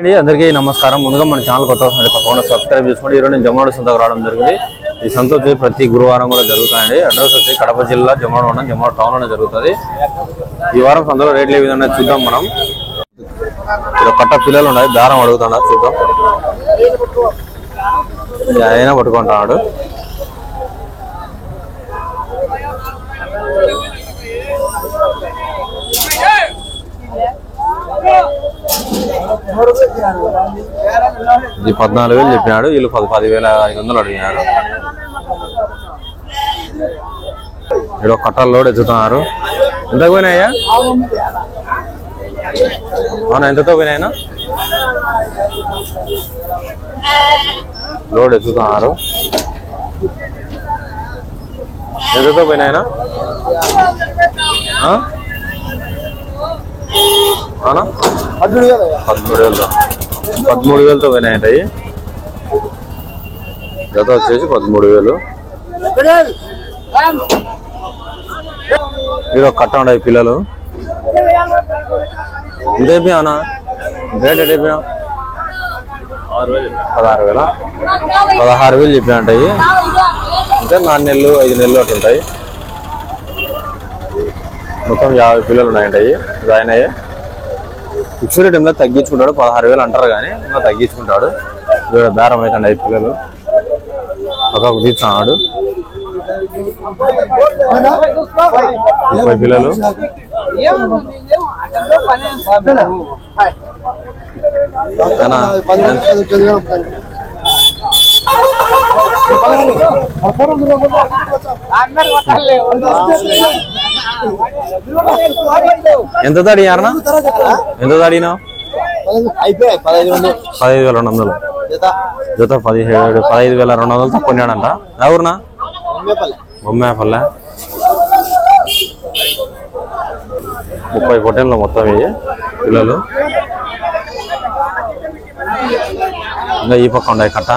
అందరికీ నమస్కారం. ముందుగా మన ఛానల్ కొత్త తప్పకుండా సబ్స్క్రైబ్ చేసుకోండి. ఈరోజు నేను జమ్మోడు సంతకు రావడం జరిగింది. ఈ సంత వచ్చి ప్రతి గురువారం కూడా జరుగుతాయండి. అడ్రస్ వచ్చి కడప జిల్లా జమ్మోడు మండలం జమ్మోడు టౌన్ లోనే జరుగుతుంది. ఈ వారం సంతలో రేట్లు ఏ విధంగా చూద్దాం. మనం ఇక్కడ కట్ట పిల్లలు ఉన్నాయి, దారం అడుగుతున్నారు, చూద్దాం. అయినా పట్టుకుంటున్నాడు. ఇది 14,000 చెప్పినాడు, వీళ్ళు 10,500 అడిగినారు. ఇక్కడ కట్టలు లోడ్ ఎత్తుతున్నారు. ఎంత పోయినాయా? అవునా, ఎంతతో పోయినాయనా? లోడ్ ఎత్తుతున్నారు. ఎంతతో పోయినాయనా? అవునా, 13,000తో పోయినాయంటాయి. జత వచ్చేసి 13,000. ఇది ఒక కట్ట ఉండే పిల్లలు. ఇదైపోయావునా? రేట్ అయిపోయా 16,000. 16,000 చెప్పినట్టాయి. ఇంకా 4 నెలలు 5 నెలలు అటు ఉంటాయి. మొత్తం 50 పిల్లలు ఉన్నాయంటాయి. జాయిన్ అయ్యి ఫిక్స్డ్ టైంలో తగ్గించుకుంటాడు. 16,000 అంటారు కానీ ఇంకా తగ్గించుకుంటాడు. బేరం అయితే 5 పిల్లలు ఒక తీర్చున్నాడు. 30 పిల్లలు. ఎంత అడిగారనా? ఎంత అడిగినావు? 15,200. జత 15,200 కొన్నాడంట. ఎవరునా? బొమ్మేపల్లె. 30 పొట్టెంలో మొత్తం ఇవి పిల్లలు. ఇంకా ఈ పక్క ఉన్నాయి కట్ట.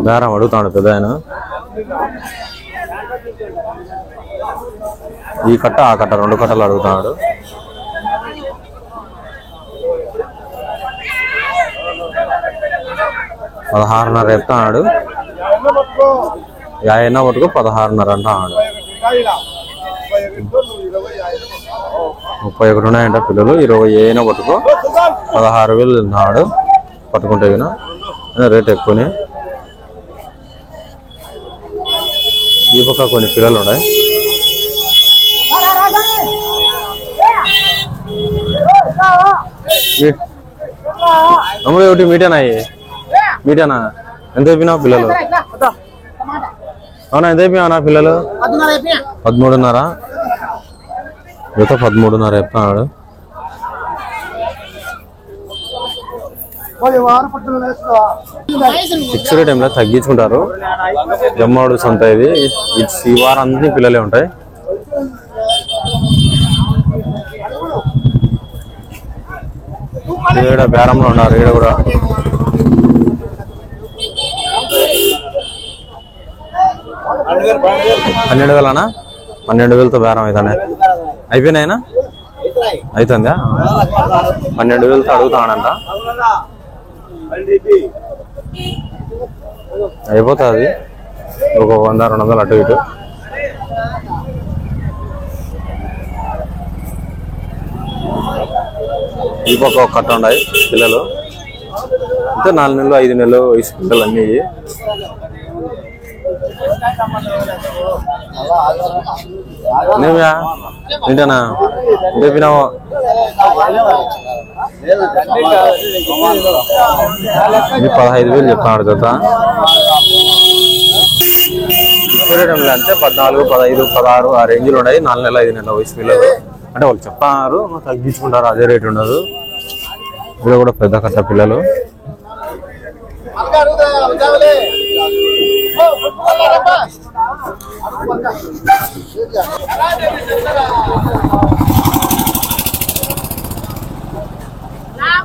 బేరం అడుగుతాడు పెద్ద ఆయన. ఈ కట్ట ఆ కట్ట 2 కట్టలు అడుగుతాడు. $16,500 చెప్తాడు. 50 పట్టుకు 16,500 అంటాడు. 31 ఉన్నాయంట పిల్లలు. 20 పట్టుకు 16,000 తిన్నాడు. పట్టుకుంటే రేట్ ఎక్కువనే. ఈ పక్క కొన్ని పిల్లలు ఉన్నాయి. ఒకటి మీటేనా? మీటేనా? ఎంత అయిపోయినావు పిల్లలు? అవునా, ఎంత అయిపోయినా పిల్లలు? 13,500. మిగతా 13,500 చెప్తున్నాడు. ఫిక్స్డ్ టైంలో తగ్గించుకుంటారు. జమ్మోడు సంత ఇది. ఈ వారం అన్ని పిల్లలే ఉంటాయి. ఈడ బేరంలో ఉన్నారు. ఈడ కూడా 12,000. 12,000తో బేరం అవుతానే. అయిపోయినాయినా? అవుతుందా? 12,000తో అడుగుతాడంట. అయిపోతుంది ఒక 100-200 అటు ఇటు. ఈ పక్క ఒక కట్ట ఉన్నాయి పిల్లలు. అంటే 4 నెలలు 5 నెలలు వయసు పిల్లలు అన్నీ. ఏంటనా చెప్పినావు? ఇది 15,000 చెప్తున్నాడు జత. అంటే 14, 15, 16 ఆ రేంజ్లో ఉన్నాయి. 4 నెలలు 5 నెలల వయసు పిల్లలు. అంటే వాళ్ళు చెప్తున్నారు, తగ్గించుకుంటారు, అదే రేట్ ఉండదు. ఇది కూడా పెద్ద కట్ట పిల్లలు.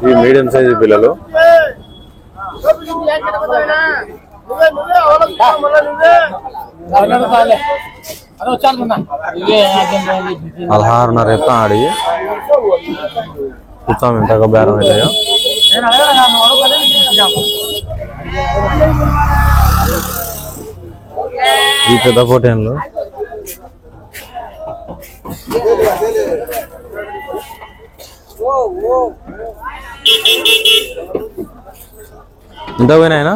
ఈ మీడియం సైజ్ పిల్లలు. 16.5 చెప్తా అడిగి చూస్తాం ఎంతగా బేరం అవుతాయో. ఈ పెద్ద పోటీలు ఎంత పోయినాయన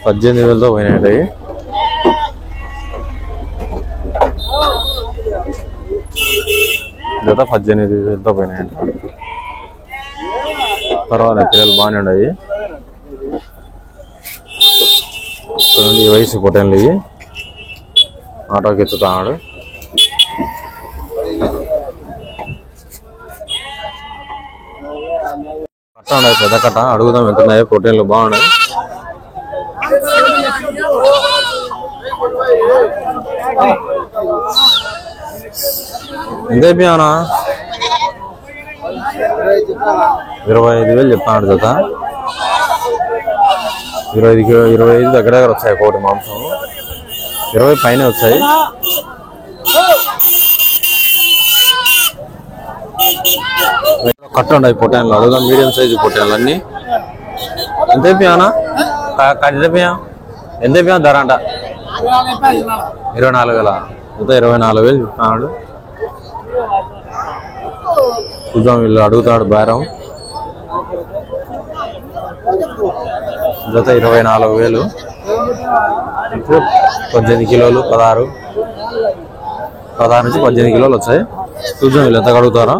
18,000తో పోయినాయి. జత 18,000తో పోయినాయంట. పర్వాలేదు పిల్లలు బాగానే ఉన్నాయి. చూడండి ఈ వయసు పొట్టేళ్ళు ఇవి. ఆటోకి ఎత్తుతాడు. కట్ట ఉన్నాయి, పెద్ద కట్ట. అడుగుదాం ఎంతున్నాయో. పొట్టేళ్ళు బాగున్నాయి. ఎంతైపోయానా? 25,000 చెప్తాడు జత. 25 దగ్గర దగ్గర వచ్చాయి. ఒకటి మాంసం 20 పైన వచ్చాయి. కట్ట ఉన్నాయి పొట్టేళ్ళు. అడుగుదాం మీడియం సైజు పొట్టేళ్ళు అన్ని. ఎంతైపోయానా? ఎంతైపోయా ధర అంట? 24,000. మొత్తం 24,000 చెప్తున్నాడు. చూద్దాం వీళ్ళు అడుగుతాడు బేరం. జత 24,000. ఇప్పుడు 18 కిలోలు 16 నుంచి 18 కిలోలు వచ్చాయి. చూద్దాం వీళ్ళు ఎంత అడుగుతారో.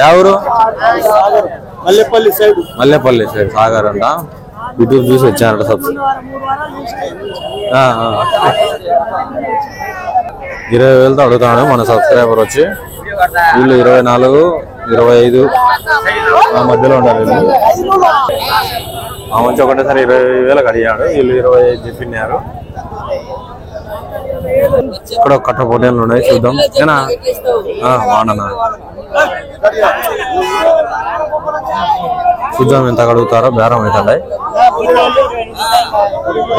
ఎవరు? మల్లెపల్లి సైడ్ సాగర్ అంట. యూట్యూబ్ చూసి వచ్చారంట. 20,000తో అడుగుతాడు మన సబ్స్క్రైబర్ వచ్చి. వీళ్ళు 24, 25 మధ్యలో ఉండాలి. ఆ మంచి ఒకటేసారి 20,000 అడిగాడు. వీళ్ళు 25 చెప్పినారు. ఇక్కడ ఒక కట్ట పొట్టేళ్ళు ఉన్నాయి. చూద్దాం. వాడనా చూద్దాం ఎంత అడుగుతారో. బేరం అవుతాయి.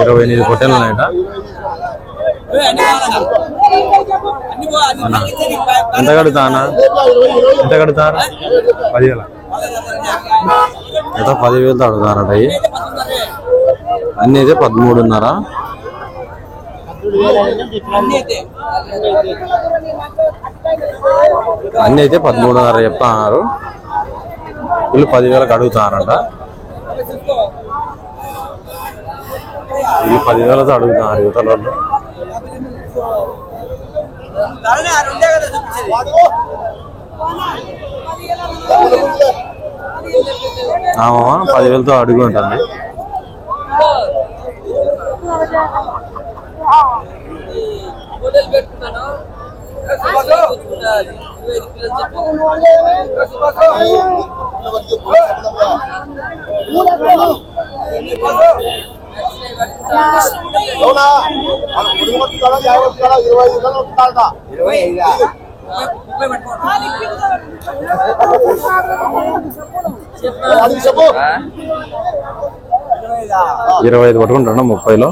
28 పొట్టేళ్ళు ఉన్నాయట. ఎంత కడుగుతానా? ఎంత కడుగుతారు? 10,000. ఎంత 10,000తో అడుగుతారట. అన్ని అయితే 13.5. అన్ని అయితే 13.5 చెప్తున్నారు. వీళ్ళు 10,000కి అడుగుతారంట. వీళ్ళు 10,000తో అడుగుతున్నారు యువతల వాళ్ళు. ఆమా 10,000తో అడుగు ఉంటుంది. ఇరవై 25 పట్టుకుంటాను 30లో.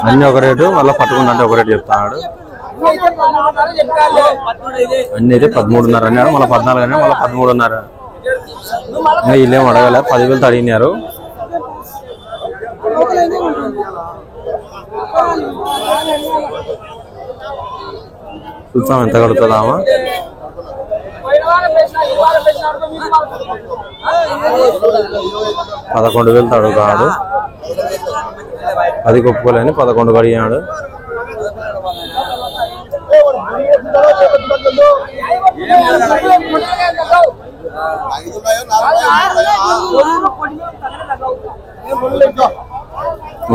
అన్ని ఒక రేటు, మళ్ళీ పట్టుకుంటా అంటే ఒక రేటు చెప్తాడు. అన్ని అయితే 13.5 అన్నాడు. మళ్ళీ 14 అన్నాడు. మళ్ళీ 13.5. ఇంకా వీళ్ళేం అడగలే. 10,000తో అడిగినారు. చూస్తాం ఎంత కడుతుందామా. 11,000తో అడుగుతాడు. 10 ఒప్పుకోలేని 11 అడిగాడు.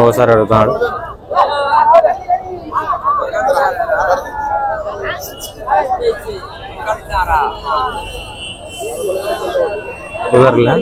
ఒకసారి అడుగుతాడు. కుదరలే.